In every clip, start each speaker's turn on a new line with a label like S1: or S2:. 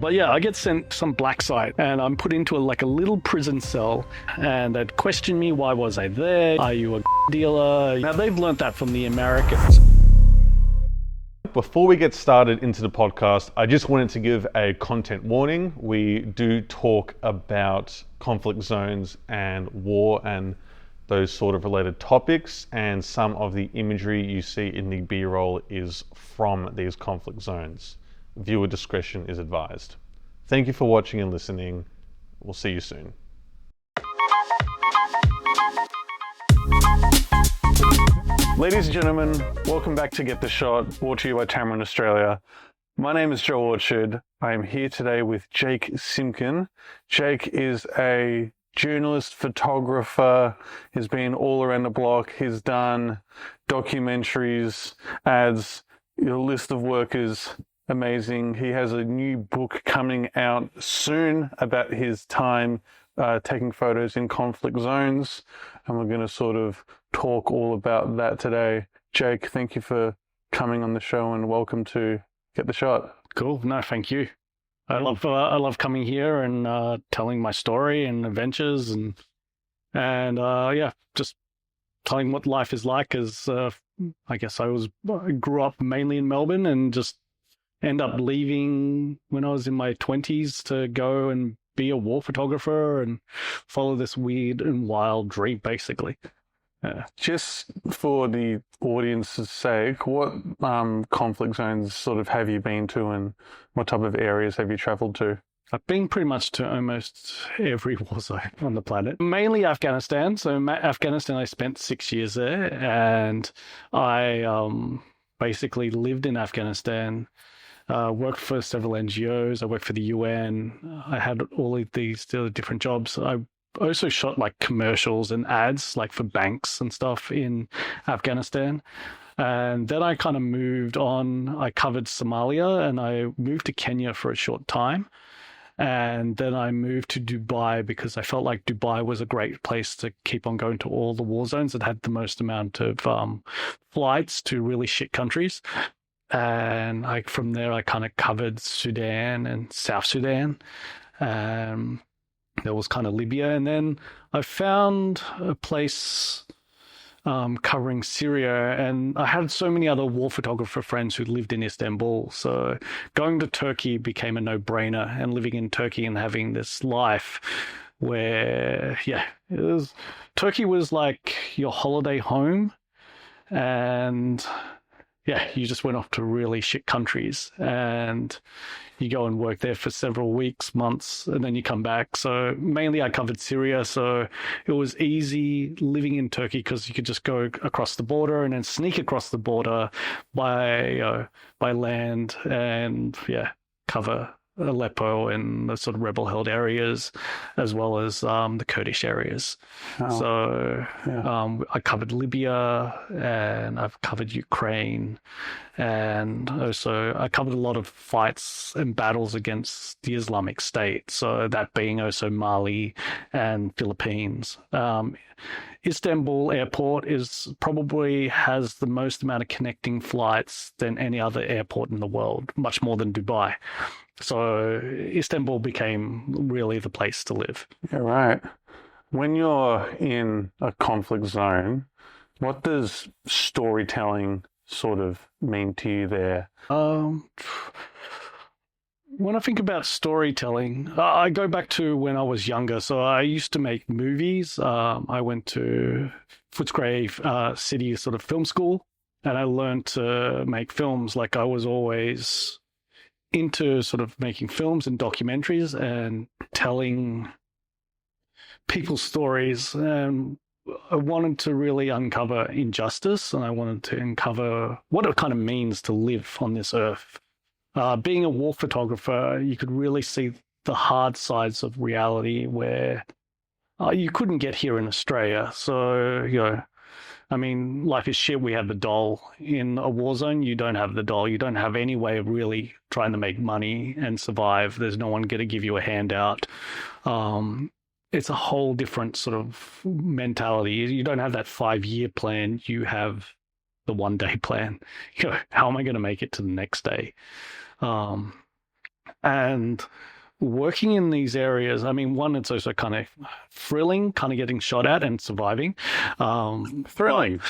S1: But yeah, I get sent some black site and I'm put into like a little prison cell and they'd question me, why was I there? Are you a dealer? Now they've learnt that from the Americans.
S2: Before we get started into the podcast, I just wanted to give a content warning. We do talk about conflict zones and war and those sort of related topics, and some of the imagery you see in the B-roll is from these conflict zones. Viewer discretion is advised. Thank you for watching and listening. We'll see you soon. Ladies and gentlemen, welcome back to Get the Shot, brought to you by Tamron Australia. My name is Joe Orchard. I am here today with Jake Simkin. Jake is a journalist, photographer. He's been all around the block. He's done documentaries, ads. Your list of work is amazing. He has a new book coming out soon about his time taking photos in conflict zones, and we're going to sort of talk all about that today. Jake, thank you for coming on the show and welcome to Get the Shot.
S1: Cool. No, thank you. I love coming here and telling my story and adventures and just telling what life is like. As I guess I grew up mainly in Melbourne and just end up leaving when I was in my 20s to go and be a war photographer and follow this weird and wild dream, basically.
S2: Just for the audience's sake, what conflict zones sort of have you been to and what type of areas have you traveled to?
S1: I've been pretty much to almost every war zone on the planet. Mainly Afghanistan. So Afghanistan, I spent 6 years there, and I basically lived in Afghanistan. Worked for several NGOs. I worked for the UN. I had all of these different jobs. I also shot like commercials and ads like for banks and stuff in Afghanistan. And then I kind of moved on. I covered Somalia and I moved to Kenya for a short time. And then I moved to Dubai because I felt like Dubai was a great place to keep on going to all the war zones that had the most amount of flights to really shit countries. And from there, I kind of covered Sudan and South Sudan. There was kind of Libya. And then I found a place covering Syria. And I had so many other war photographer friends who lived in Istanbul. So going to Turkey became a no-brainer. And living in Turkey and having this life where, Turkey was like your holiday home. And you just went off to really shit countries and you go and work there for several weeks, months, and then you come back. So mainly I covered Syria. So it was easy living in Turkey because you could just go across the border and then sneak across the border by land and cover Aleppo and the sort of rebel-held areas, as well as the Kurdish areas. I covered Libya and I've covered Ukraine, and also I covered a lot of fights and battles against the Islamic State, so that being also Mali and Philippines. Istanbul airport probably has the most amount of connecting flights than any other airport in the world, much more than Dubai. So Istanbul became really the place to live.
S2: Yeah, right. When you're in a conflict zone, what does storytelling sort of mean to you there?
S1: When I think about storytelling, I go back to when I was younger. So I used to make movies. I went to Footscray City sort of film school, and I learned to make films. Like I was always into sort of making films and documentaries and telling people's stories. And I wanted to really uncover injustice, and I wanted to uncover what it kind of means to live on this earth. Being a war photographer, you could really see the hard sides of reality where you couldn't get here in Australia. So, life is shit. We have the dole. In a war zone, you don't have the dole. You don't have any way of really trying to make money and survive. There's no one going to give you a handout. It's a whole different sort of mentality. You don't have that 5-year plan. You have the 1-day plan. How am I going to make it to the next day? And working in these areas, I mean, one, it's also kind of thrilling, kind of getting shot at and surviving.
S2: Thrilling.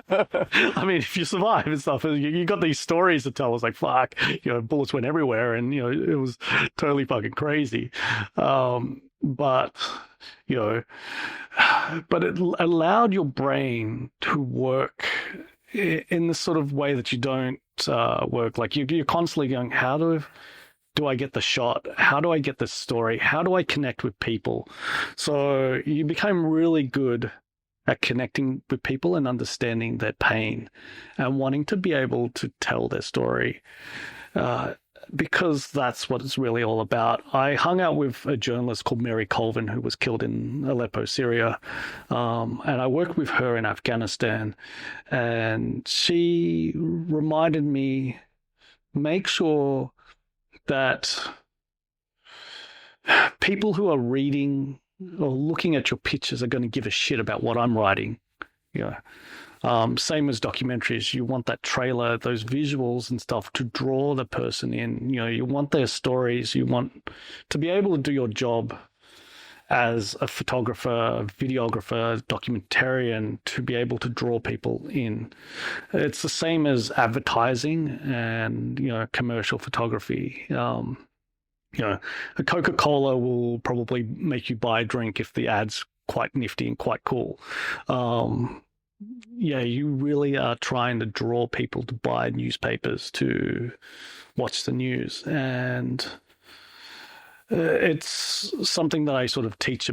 S1: I mean, if you survive and stuff, you got these stories to tell. It's like, fuck, bullets went everywhere, and it was totally fucking crazy. But you know, but it allowed your brain to work in this sort of way that you don't work. Like you're constantly going, how do I get the shot? How do I get the story? How do I connect with people? So you became really good at connecting with people and understanding their pain and wanting to be able to tell their story. Because that's what it's really all about. I hung out with a journalist called Mary Colvin, who was killed in Aleppo, Syria. And I worked with her in Afghanistan. And she reminded me, make sure that people who are reading or looking at your pictures are going to give a shit about what I'm writing. Same as documentaries. You want that trailer, those visuals and stuff to draw the person in. You want their stories. You want to be able to do your job as a photographer, videographer, documentarian, to be able to draw people in. It's the same as advertising and, commercial photography. A Coca-Cola will probably make you buy a drink if the ad's quite nifty and quite cool. You really are trying to draw people to buy newspapers, to watch the news. And it's something that I sort of teach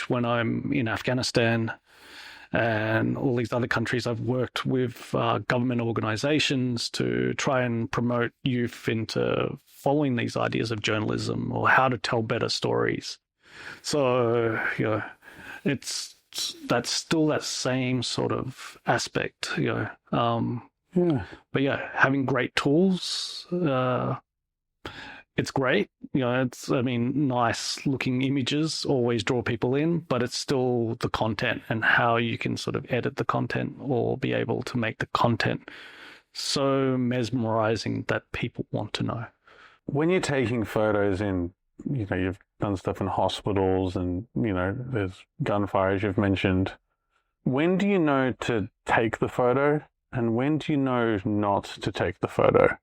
S1: when I'm in Afghanistan and all these other countries. I've worked with government organizations to try and promote youth into following these ideas of journalism or how to tell better stories. So, that's still that same sort of aspect, But having great tools, it's great. Nice looking images always draw people in, but it's still the content and how you can sort of edit the content or be able to make the content so mesmerizing that people want to know.
S2: When you're taking photos in, you've done stuff in hospitals and, there's gunfire, as you've mentioned. When do you know to take the photo and when do you know not to take the photo?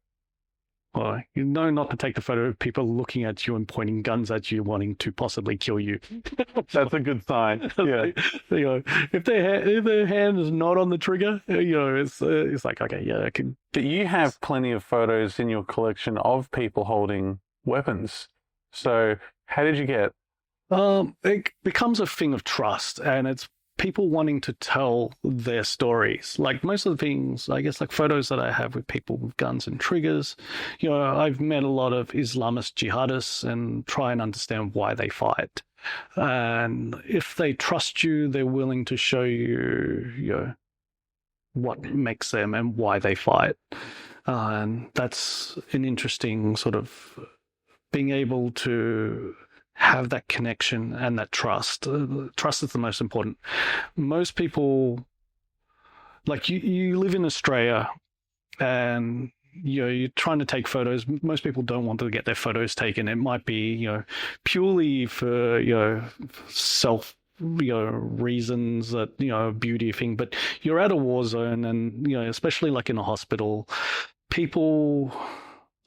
S1: Well, you know not to take the photo of people looking at you and pointing guns at you, wanting to possibly kill you.
S2: That's a good sign. Yeah.
S1: If their hand is not on the trigger, it's like, okay, yeah, I can.
S2: But you have plenty of photos in your collection of people holding weapons. So how did you get?
S1: It becomes a thing of trust, and it's people wanting to tell their stories. Like most of the things, I guess, like photos that I have with people with guns and triggers, I've met a lot of Islamist jihadists and try and understand why they fight. And if they trust you, they're willing to show you, what makes them and why they fight. And that's an interesting sort of being able to have that connection and that trust. Trust is the most important. Most people, like you live in Australia and you're trying to take photos. Most people don't want to get their photos taken. It might be, purely for, self, reasons that, beauty thing, but you're at a war zone and, especially like in a hospital, people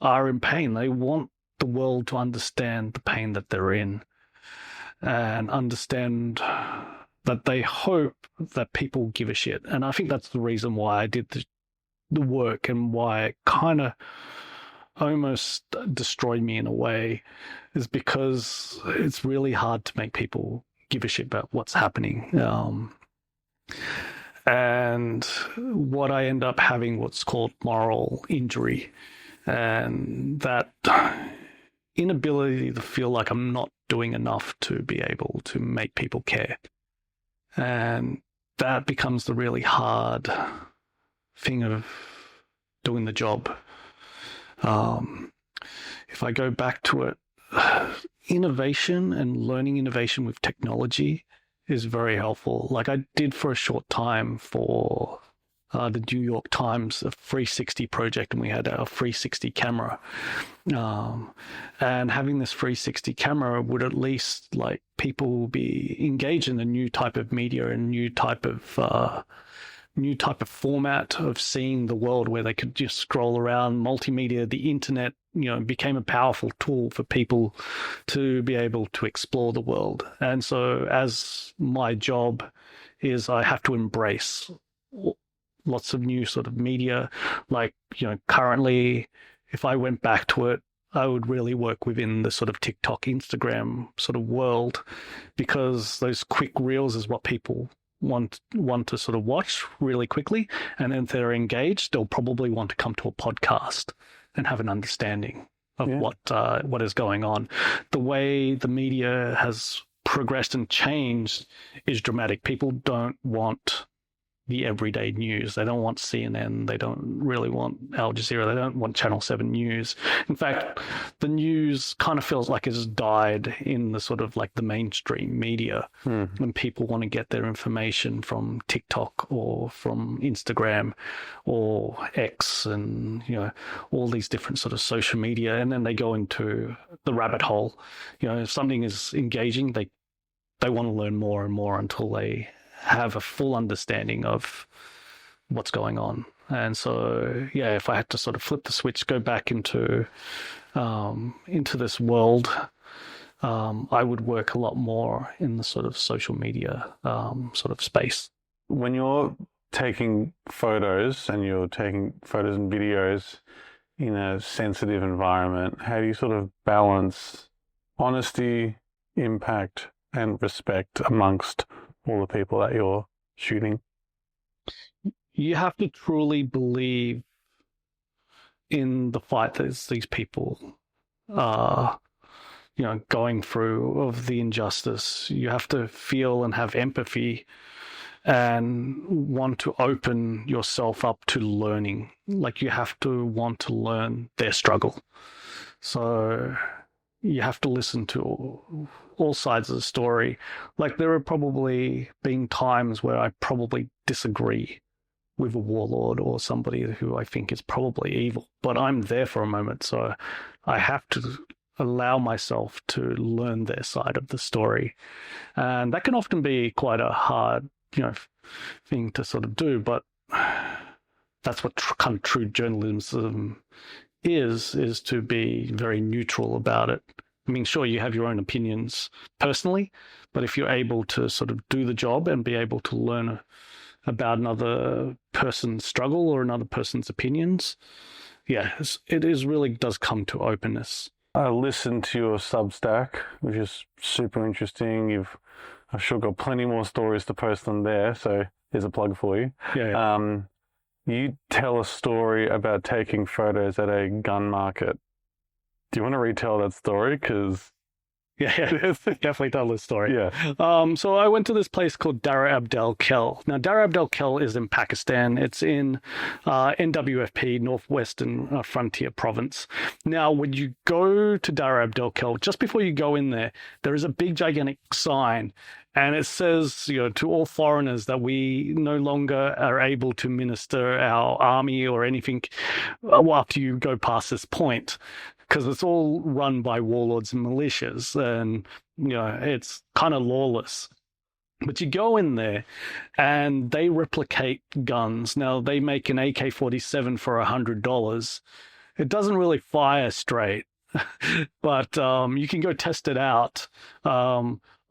S1: are in pain. They want the world to understand the pain that they're in and understand that they hope that people give a shit. And I think that's the reason why I did the work and why it kind of almost destroyed me in a way, is because it's really hard to make people give a shit about what's happening. And what I end up having what's called moral injury, and that inability to feel like I'm not doing enough to be able to make people care. And that becomes the really hard thing of doing the job. If I go back to it, innovation and learning innovation with technology is very helpful. Like I did for a short time for the New York Times, a 360 project, and we had a 360 camera. And having this 360 camera would at least like people be engaged in a new type of media and new type of format of seeing the world, where they could just scroll around. Multimedia, the internet, became a powerful tool for people to be able to explore the world. And so as my job is, I have to embrace lots of new sort of media. Like, currently, if I went back to it, I would really work within the sort of TikTok, Instagram sort of world, because those quick reels is what people want to sort of watch really quickly. And then if they're engaged, they'll probably want to come to a podcast and have an understanding of what is going on. The way the media has progressed and changed is dramatic. People don't want the everyday news. They don't want CNN. They don't really want Al Jazeera. They don't want Channel 7 News. In fact, the news kind of feels like it's died in the sort of like the mainstream media, when people want to get their information from TikTok or from Instagram or X and, all these different sort of social media. And then they go into the rabbit hole. If something is engaging, they want to learn more and more until they have a full understanding of what's going on. And so, if I had to sort of flip the switch, go back into this world, I would work a lot more in the sort of social media sort of space.
S2: When you're taking photos and videos in a sensitive environment, how do you sort of balance honesty, impact, and respect amongst all the people that you're shooting?
S1: You have to truly believe in the fight that these people are, going through, of the injustice. You have to feel and have empathy and want to open yourself up to learning. Like, you have to want to learn their struggle. So you have to listen to all sides of the story. Like, there are probably been times where I probably disagree with a warlord or somebody who I think is probably evil, but I'm there for a moment, so I have to allow myself to learn their side of the story. And that can often be quite a hard, thing to sort of do, but that's what kind of true journalism is to be very neutral about it. I mean, sure, you have your own opinions personally, but if you're able to sort of do the job and be able to learn about another person's struggle or another person's opinions, really does come to openness.
S2: I listened to your Substack, which is super interesting. I've sure got plenty more stories to post on there, so here's a plug for you. You tell a story about taking photos at a gun market. Do you want to retell that story? Because
S1: definitely tell this story.
S2: Yeah.
S1: So I went to this place called Dar Abdel Khel. Now, Dar Abdel Khel is in Pakistan. It's in NWFP, Northwestern Frontier Province. Now, when you go to Dar Abdel Khel, just before you go in there is a big, gigantic sign. And it says, to all foreigners that we no longer are able to minister our army or anything after you go past this point, because it's all run by warlords and militias, and, it's kind of lawless. But you go in there and they replicate guns. Now, they make an AK-47 for $100. It doesn't really fire straight, but you can go test it out.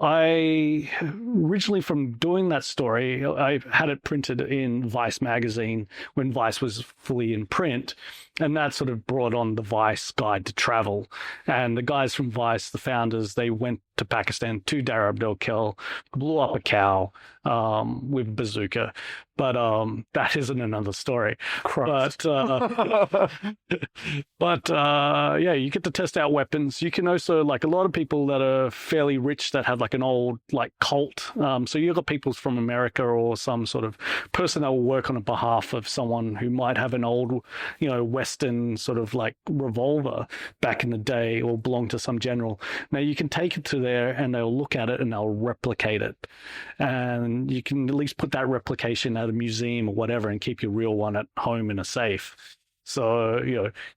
S1: I originally, from doing that story, I had it printed in Vice magazine when Vice was fully in print, and that sort of brought on the Vice Guide to Travel. And the guys from Vice, the founders, they went to Pakistan, to Dar Abdel Khel, blew up a cow with a bazooka. But that isn't another story.
S2: Christ.
S1: But you get to test out weapons. You can also, like, a lot of people that are fairly rich that have like an old like Colt. So you've got people from America or some sort of person that will work on behalf of someone who might have an old, Western sort of like revolver back in the day, or belong to some general. Now you can take it to there and they'll look at it and they'll replicate it. And you can at least put that replication at a museum or whatever and keep your real one at home in a safe. So,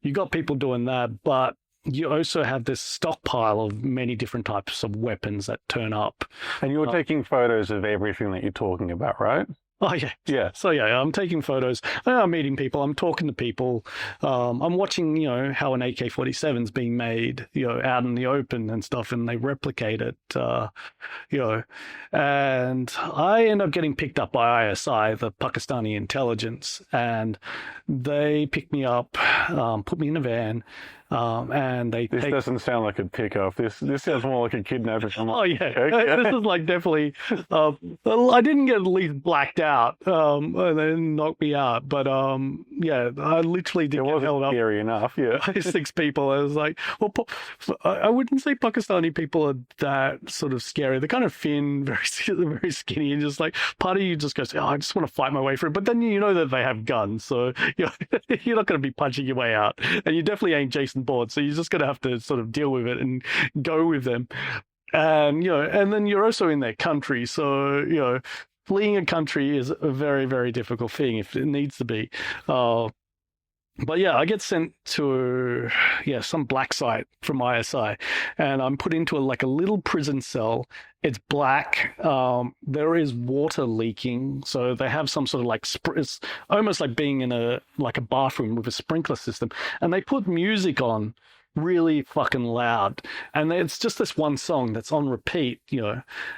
S1: you got people doing that, but you also have this stockpile of many different types of weapons that turn up.
S2: And you're taking photos of everything that you're talking about, right?
S1: Oh, yeah.
S2: Yeah.
S1: So, yeah, I'm taking photos. I'm meeting people. I'm talking to people. I'm watching, how an AK-47 is being made, out in the open and stuff, and they replicate it, and I end up getting picked up by ISI, the Pakistani intelligence, and they pick me up, put me in a van, and they
S2: This doesn't sound like a pickup. This sounds more like a kidnapping.
S1: Oh, yeah. Okay. This is like definitely, I didn't get at least blacked out, and they didn't knock me out, but yeah, I literally did get held up.
S2: Scary enough, yeah.
S1: By 6 people. I was like, well, I wouldn't say Pakistani people are that sort of scary. They're kind of thin, very skinny, and just like part of you just goes, I just want to fight my way through. But then you know that they have guns, so you're not going to be punching your way out, and you definitely ain't Jason Bourne, so you're just going to have to sort of deal with it and go with them. And and then you're also in their country, so fleeing a country is a very, very difficult thing if it needs to be. But yeah, I get sent to some black site from ISI, and I'm put into a little prison cell. It's black. There is water leaking, so they have some sort of it's almost like being in a bathroom with a sprinkler system, and they put music on really fucking loud, and it's just this one song that's on repeat,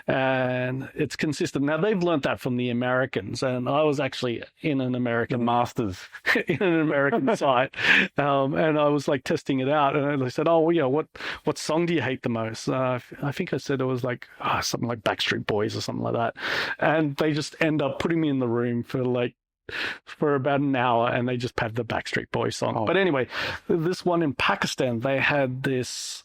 S1: and it's consistent. Now they've learned that from the Americans, and I was actually in an American
S2: masters
S1: in an American site, and I was like testing it out, and they said, "Oh, yeah, what song do you hate the most?" I think I said it was like something like Backstreet Boys or something like that, and they just end up putting me in the room for about an hour, and they just had the Backstreet Boys song. But anyway, this one in Pakistan, they had this,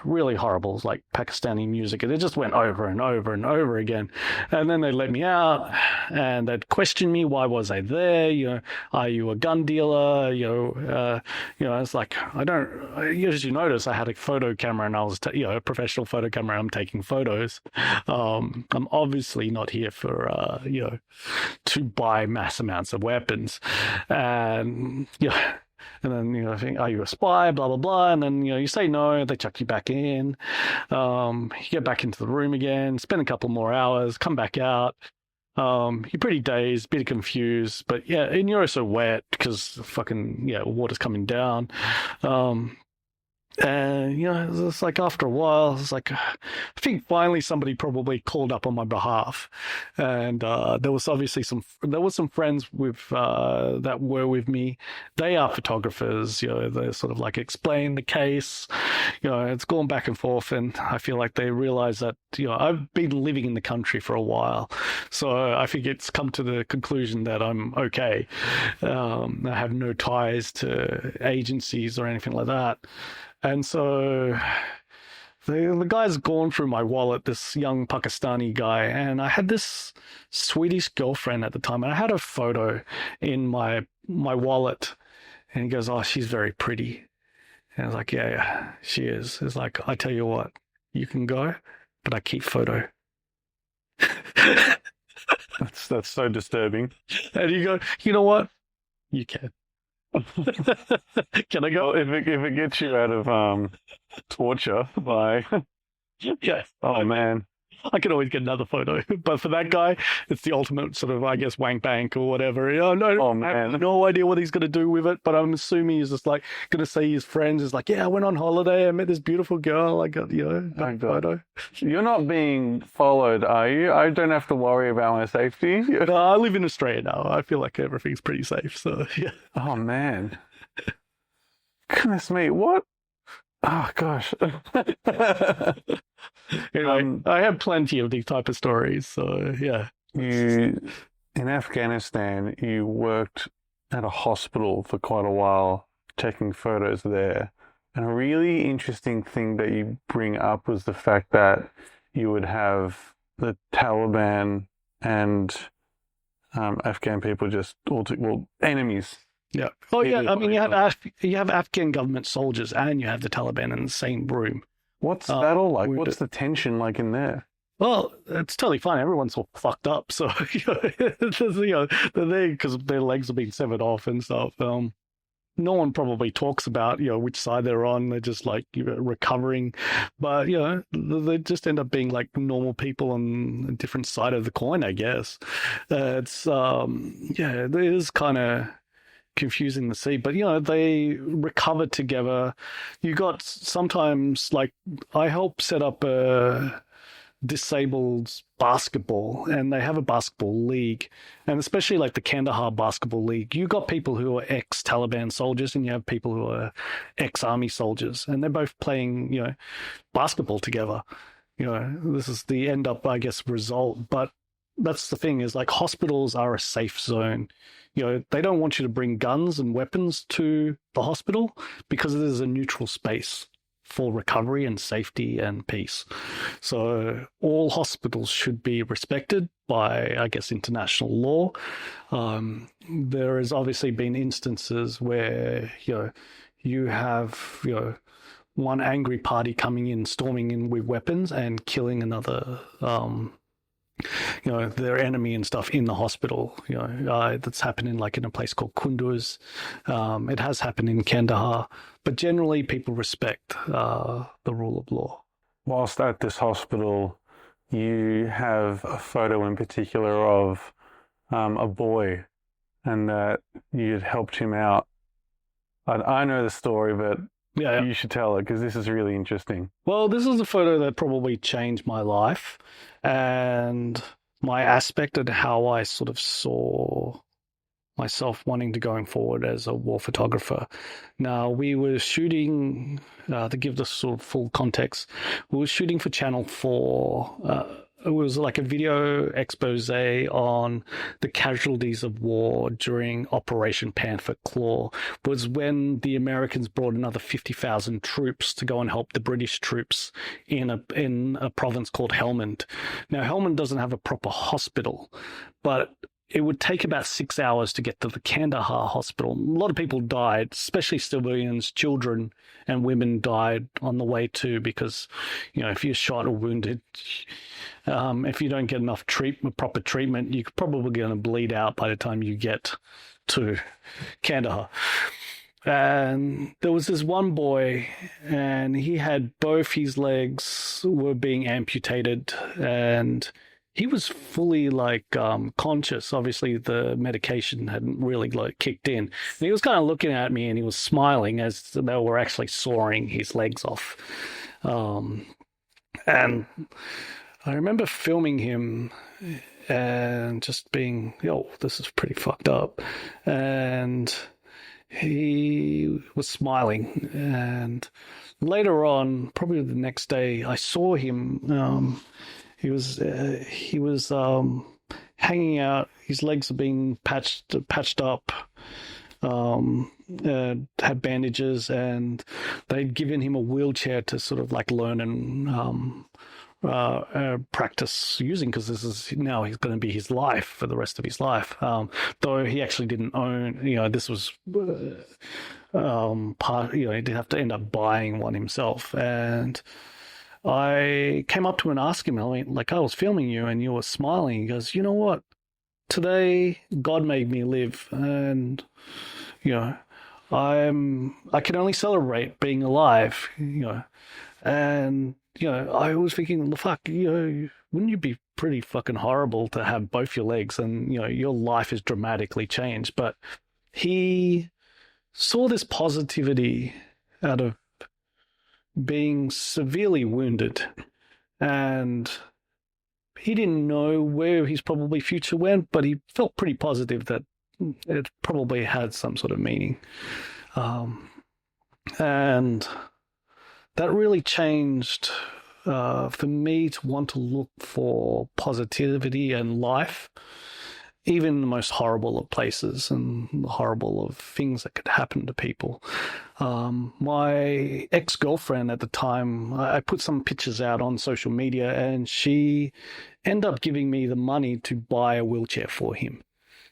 S1: really horrible, Pakistani music, and it just went over and over and over again. And then they let me out, and they'd question me, why was I there? Are you a gun dealer? It's like, I don't, as you notice, I had a photo camera, and I was, a professional photo camera. I'm taking photos. I'm obviously not here for, to buy mass amounts of weapons. And, and then, I think, are you a spy? Blah, blah, blah. And then, you say no, they chuck you back in. You get back into the room again, spend a couple more hours, come back out. You're pretty dazed, a bit confused, but and you're also wet because fucking, water's coming down. And, it's like after a while, it's like, I think finally somebody probably called up on my behalf. And there was obviously some friends with that were with me. They are photographers, they sort of explain the case. It's gone back and forth, and I feel like they realize that, I've been living in the country for a while. So I think it's come to the conclusion that I'm okay. I have no ties to agencies or anything like that. And so the guy's gone through my wallet, this young Pakistani guy, and I had this Swedish girlfriend at the time, and I had a photo in my wallet, and he goes, "Oh, she's very pretty." And I was like, yeah, she is. It's like, I tell you what, you can go, but I keep photo.
S2: That's so disturbing.
S1: And you go, you know what? You can. Can I go?
S2: Well, if it gets you out of torture by oh man,
S1: I could always get another photo. But for that guy, it's the ultimate sort of, I guess, wank bank or whatever. No, I have no idea what he's going to do with it, but I'm assuming he's just going to see his friends. Is like, I went on holiday. I met this beautiful girl. I got, a photo.
S2: You're not being followed, are you? I don't have to worry about my safety.
S1: No, I live in Australia now. I feel like everything's pretty safe. So, yeah.
S2: Oh, man. Goodness me. What? Oh, gosh.
S1: Anyway, I have plenty of these type of stories, so yeah.
S2: In Afghanistan, you worked at a hospital for quite a while, taking photos there. And a really interesting thing that you bring up was the fact that you would have the Taliban and Afghan people just enemies.
S1: Yeah. Oh, yeah. I mean, you have Afghan government soldiers and you have the Taliban in the same room.
S2: What's that all like? What's the tension like in there?
S1: Well, it's totally fine. Everyone's all fucked up, so they're there because their legs have been severed off and stuff. No one probably talks about which side they're on. They're just like recovering, but they just end up being like normal people on a different side of the coin, I guess. It's yeah, it is kind of confusing to see, but they recover together. You got sometimes like I help set up a disabled basketball, and they have a basketball league, and especially like the Kandahar basketball league, you got people who are ex-Taliban soldiers and you have people who are ex-army soldiers, and they're both playing basketball together. This is the end up, I guess, result. But that's the thing, is like hospitals are a safe zone. They don't want you to bring guns and weapons to the hospital because it is a neutral space for recovery and safety and peace. So all hospitals should be respected by, I guess, international law. There has obviously been instances where you have one angry party coming in, storming in with weapons and killing another their enemy and stuff in the hospital. That's happening like in a place called Kunduz. It has happened in Kandahar, but generally people respect the rule of law.
S2: Whilst at this hospital, you have a photo in particular of a boy, and that you had helped him out. I know the story, but
S1: Yeah.
S2: you should tell it because this is really interesting.
S1: Well, this is a photo that probably changed my life and my aspect and how I sort of saw myself wanting to going forward as a war photographer. Now, we were shooting, to give the sort of full context, we were shooting for Channel 4. It was like a video expose on the casualties of war during Operation Panther Claw. It was when the Americans brought another 50,000 troops to go and help the British troops in a province called Helmand. Now, Helmand doesn't have a proper hospital, but it would take about 6 hours to get to the Kandahar hospital. A lot of people died, especially civilians, children and women died on the way too, because, if you're shot or wounded, if you don't get enough proper treatment, you're probably going to bleed out by the time you get to Kandahar. And there was this one boy, and he had both his legs were being amputated, and he was fully conscious. Obviously, the medication hadn't really kicked in. And he was kind of looking at me, and he was smiling as they were actually sawing his legs off. And I remember filming him and just being, this is pretty fucked up. And he was smiling. And later on, probably the next day, I saw him. He was hanging out. His legs had been patched up. Had bandages, and they'd given him a wheelchair to sort of learn and practice using, because this is now he's going to be his life for the rest of his life. Though he actually didn't own, this was part. He did have to end up buying one himself, and I came up to him and asked him, I was filming you and you were smiling. He goes, you know what? Today, God made me live, and, I can only celebrate being alive, and, I was thinking, fuck, wouldn't you be pretty fucking horrible to have both your legs and, your life is dramatically changed? But he saw this positivity out of being severely wounded, and he didn't know where his probably future went, but he felt pretty positive that it probably had some sort of meaning. And that really changed for me to want to look for positivity and life, even in the most horrible of places and horrible of things that could happen to people. My ex-girlfriend at the time, I put some pictures out on social media, and she ended up giving me the money to buy a wheelchair for him.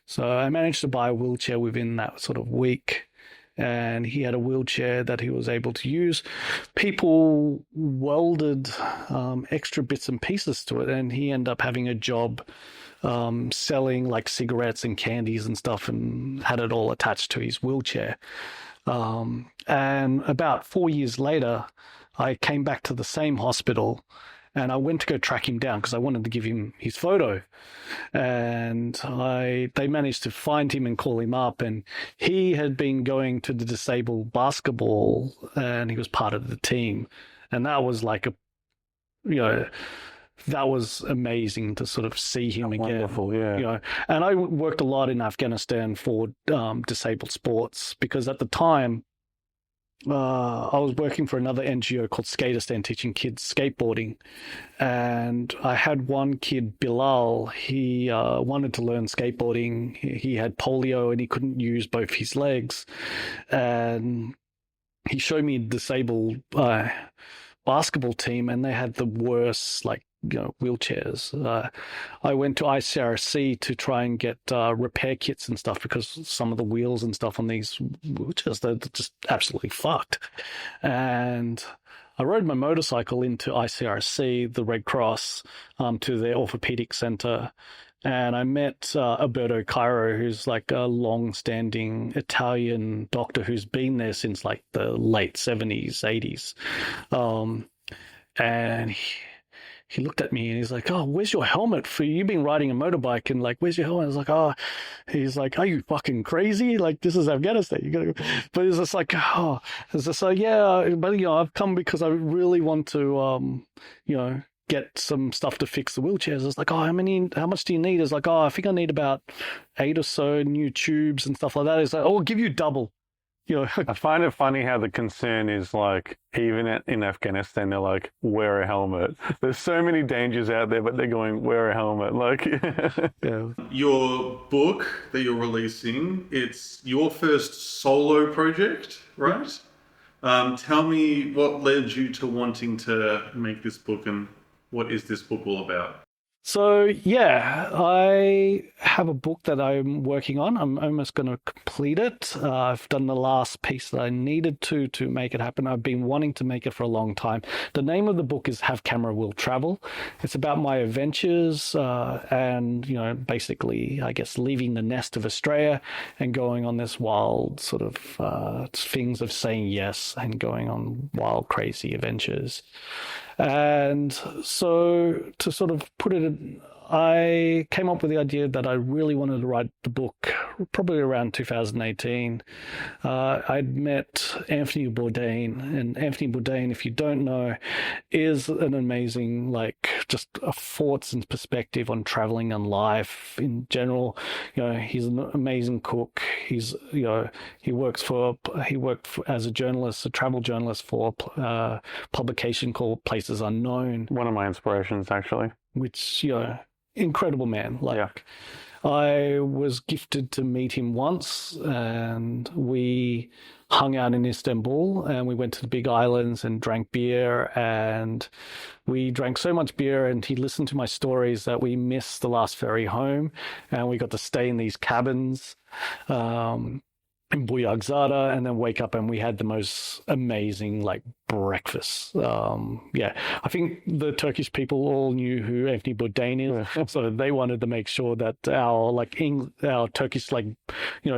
S1: So I managed to buy a wheelchair within that sort of week. and he had a wheelchair that he was able to use. People welded extra bits and pieces to it, and he ended up having a job selling like cigarettes and candies and stuff, and had it all attached to his wheelchair. And about 4 years later, I came back to the same hospital, and I went to go track him down because I wanted to give him his photo. And they managed to find him and call him up, and he had been going to the disabled basketball, and he was part of the team. And that was like that was amazing to sort of see him again.
S2: Wonderful, yeah.
S1: And I worked a lot in Afghanistan for disabled sports, because at the time I was working for another NGO called Skaterstan, teaching kids skateboarding. And I had one kid, Bilal. He wanted to learn skateboarding. He had polio and he couldn't use both his legs. And he showed me a disabled basketball team, and they had the worst, wheelchairs. I went to ICRC to try and get repair kits and stuff, because some of the wheels and stuff on these wheelchairs, they're just absolutely fucked. And I rode my motorcycle into ICRC, the Red Cross, to their orthopedic center. And I met Alberto Cairo, who's like a long-standing Italian doctor who's been there since like the late 70s, 80s. And he looked at me and he's like, "Oh, where's your helmet? You've been riding a motorbike, and like, where's your helmet?" I was like, "Oh," he's like, "Are you fucking crazy? Like, this is Afghanistan. You gotta go." But it's just like, oh, it's just like, yeah, but I've come because I really want to, get some stuff to fix the wheelchairs. It's like, "Oh, how much do you need?" It's like, "Oh, I think I need about 8 or so new tubes and stuff like that." It's like, "Oh, I'll give you double."
S2: I find it funny how the concern is like, even in Afghanistan, they're like, wear a helmet. There's so many dangers out there, but they're going, wear a helmet. Like,
S1: yeah.
S3: Your book that you're releasing, it's your first solo project, right? Tell me what led you to wanting to make this book, and what is this book all about?
S1: So, yeah, I have a book that I'm working on. I'm almost going to complete it. I've done the last piece that I needed to make it happen. I've been wanting to make it for a long time. The name of the book is Have Camera Will Travel. It's about my adventures and, basically, I guess, leaving the nest of Australia and going on this wild sort of things of saying yes and going on wild, crazy adventures. And so to sort of put it, I came up with the idea that I really wanted to write the book probably around 2018. I'd met Anthony Bourdain, and Anthony Bourdain, if you don't know, is an amazing, just a thoughts and perspective on traveling and life in general. He's an amazing cook. He worked as a journalist, a travel journalist for a publication called Places Unknown.
S2: One of my inspirations, actually.
S1: Which, incredible man. I was gifted to meet him once, and we hung out in Istanbul, and we went to the big islands and drank beer, and we drank so much beer, and he listened to my stories that we missed the last ferry home, and we got to stay in these cabins in Buyakzada, and then wake up and we had the most amazing breakfast. I think the Turkish people all knew who Anthony Bourdain is, so they wanted to make sure that our Turkish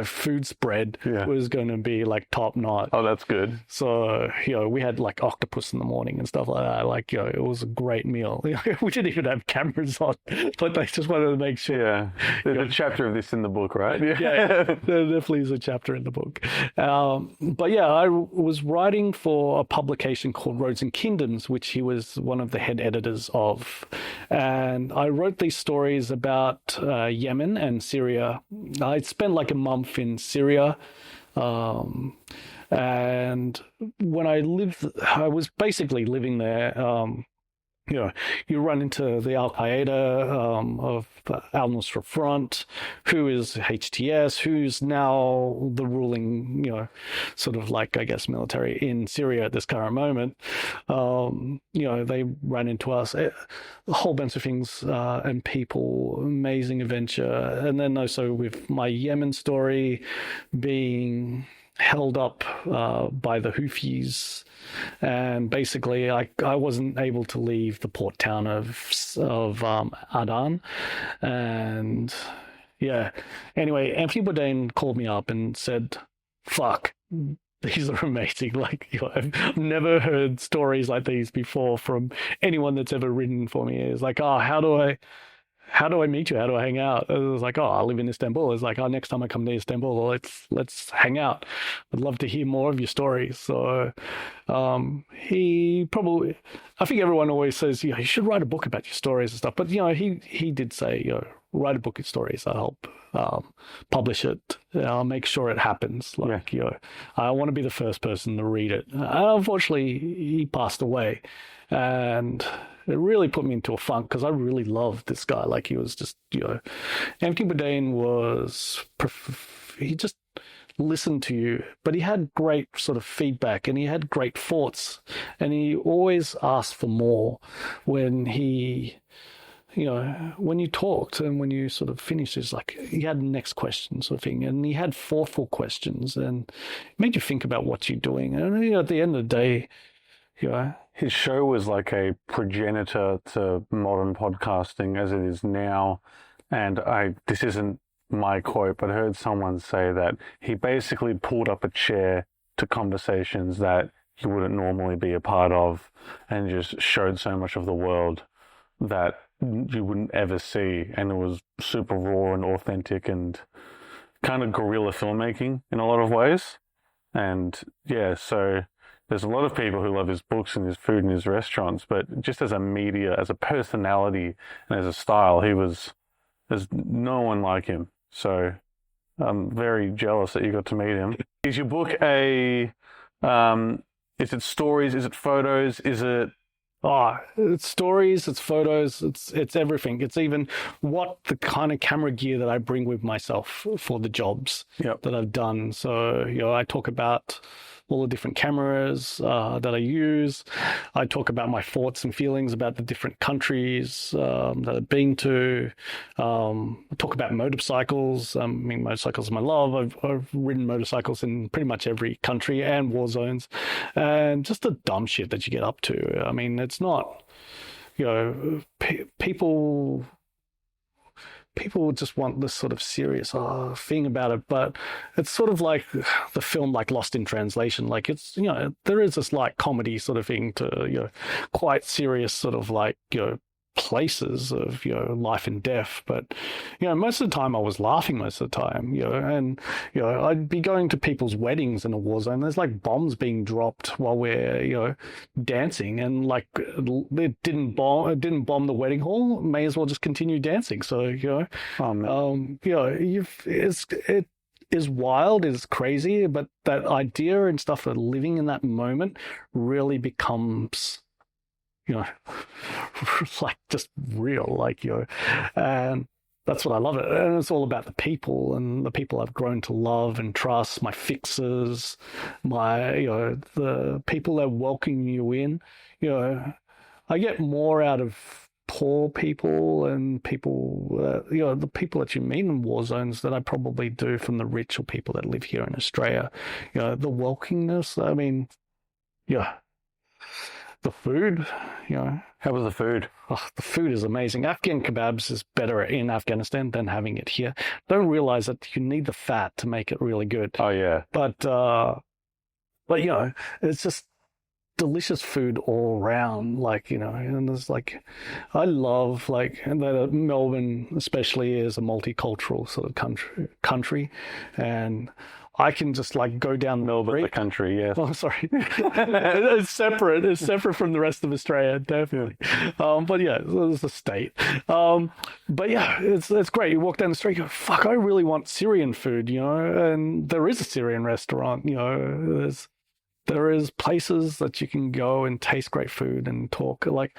S1: food spread was going to be top notch.
S2: Oh, that's good.
S1: So we had octopus in the morning and stuff like that. It was a great meal. We didn't even have cameras on, but they just wanted to make sure.
S2: Yeah, there's a chapter of this in the book, right?
S1: Yeah, there definitely is a chapter in the book. But yeah, I was writing for a publication called Roads and Kingdoms, which he was one of the head editors of. And I wrote these stories about Yemen and Syria. I'd spent a month in Syria. And when I was basically living there. You run into the Al Qaeda of Al Nusra Front, who is HTS, who's now the ruling, I guess, military in Syria at this current moment. They ran into us, a whole bunch of things and people, amazing adventure. And then also with my Yemen story being held up by the Houthis, and basically I wasn't able to leave the port town of Adan, and yeah. Anyway, Anthony Bourdain called me up and said, "Fuck, these are amazing. Like, I've never heard stories like these before from anyone that's ever written for me." It's like, "Oh, how do I meet you? How do I hang out?" It was like, "Oh, I live in Istanbul." It's like, "Oh, next time I come to Istanbul, let's hang out. I'd love to hear more of your stories." So he probably, I think everyone always says, you should write a book about your stories and stuff. But, he did say, write a book of stories. I'll help publish it. I'll make sure it happens. Like, I want to be the first person to read it. Unfortunately, he passed away. And it really put me into a funk because I really loved this guy. Like, he was just, Anthony Bourdain he just listened to you, but he had great sort of feedback and he had great thoughts, and he always asked for more when when you talked and when you sort of finished, it's like he had next question sort of thing, and he had thoughtful questions and it made you think about what you're doing. And at the end of the day,
S2: his show was like a progenitor to modern podcasting as it is now. And this isn't my quote, but I heard someone say that he basically pulled up a chair to conversations that you wouldn't normally be a part of, and just showed so much of the world that you wouldn't ever see. And it was super raw and authentic and kind of guerrilla filmmaking in a lot of ways. And yeah, so there's a lot of people who love his books and his food and his restaurants, but just as a media, as a personality and as a style, there's no one like him. So I'm very jealous that you got to meet him. Is your book is it stories? Is it photos? Is it...
S1: It's stories, it's photos, it's everything. It's even what the kind of camera gear that I bring with myself for the jobs that I've done. So, I talk about all the different cameras that I use. I talk about my thoughts and feelings about the different countries that I've been to. I talk about motorcycles. Motorcycles are my love. I've ridden motorcycles in pretty much every country and war zones, and just the dumb shit that you get up to. I mean, it's not, people just want this sort of serious thing about it, but it's sort of like the film like Lost in Translation. Like, it's, there is this like comedy sort of thing to, quite serious sort of like, places of, life and death. But, most of the time I was laughing most of the time, and, I'd be going to people's weddings in a war zone. There's like bombs being dropped while we're, dancing, and like it didn't bomb the wedding hall. May as well just continue dancing. So, it is wild, is crazy, but that idea and stuff of living in that moment really becomes, like just real, like, and that's what I love it. And it's all about the people and the people I've grown to love and trust, my fixers, the people that welcome you in. I get more out of poor people and people, the people that you meet in war zones than I probably do from the rich or people that live here in Australia. The welcomingness, I mean, the food,
S2: How was the food?
S1: Oh, the food is amazing. Afghan kebabs is better in Afghanistan than having it here. Don't realize that you need the fat to make it really good.
S2: Oh, yeah.
S1: But it's just delicious food all around. Like, and there's like, I love and that Melbourne especially is a multicultural sort of country, and I can just like go down
S2: Melbourne, the country, yes.
S1: Oh, sorry. It's separate. It's separate from the rest of Australia, definitely. But yeah, it's a state. But yeah, it's great. You walk down the street, you go, fuck, I really want Syrian food, and there is a Syrian restaurant, there is places that you can go and taste great food and talk. Like,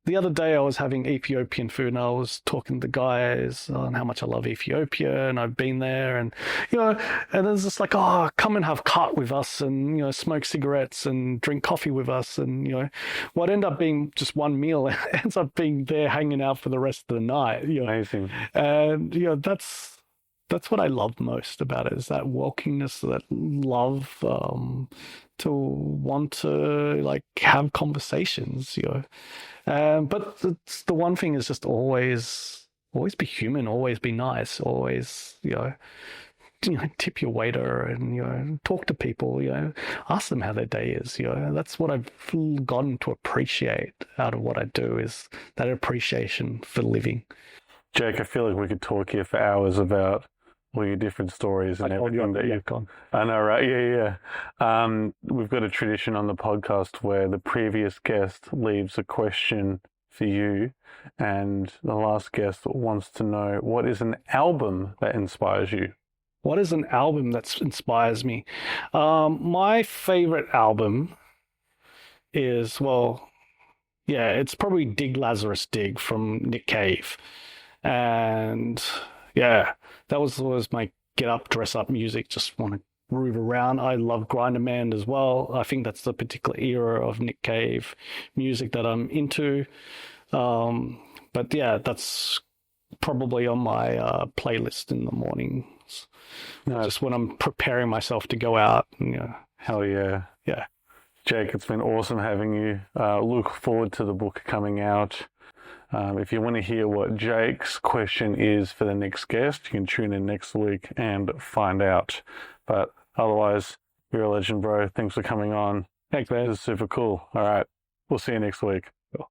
S1: the other day I was having Ethiopian food, and I was talking to guys on how much I love Ethiopia, and I've been there, and and it's just like, come and have khat with us, and smoke cigarettes and drink coffee with us, and what ended up being just one meal ends up being there hanging out for the rest of the night.
S2: Amazing.
S1: And that's that's what I love most about it, is that walkingness, that love, to want to like have conversations, but the one thing is just always be human, always be nice, always, tip your waiter and, talk to people, ask them how their day is, that's what I've gotten to appreciate out of what I do, is that appreciation for living.
S2: Jake, I feel like we could talk here for hours about all your different stories and everything that you've
S1: gone.
S2: I know, right? Yeah. We've got a tradition on the podcast where the previous guest leaves a question for you, and the last guest wants to know, what is an album that inspires you?
S1: What is an album that inspires me? My favorite album is, it's probably Dig Lazarus Dig from Nick Cave. And yeah, that was always my get up, dress up music, just want to groove around. I love Grinder Man as well. I think that's the particular era of Nick Cave music that I'm into. But yeah, that's probably on my playlist in the mornings.
S2: No,
S1: just when I'm preparing myself to go out. And,
S2: hell yeah.
S1: Yeah.
S2: Jake, it's been awesome having you. Look forward to the book coming out. If you want to hear what Jake's question is for the next guest, you can tune in next week and find out. But otherwise, you're a legend, bro. Thanks for coming on.
S1: Thanks, man.
S2: This is super cool. All right. We'll see you next week.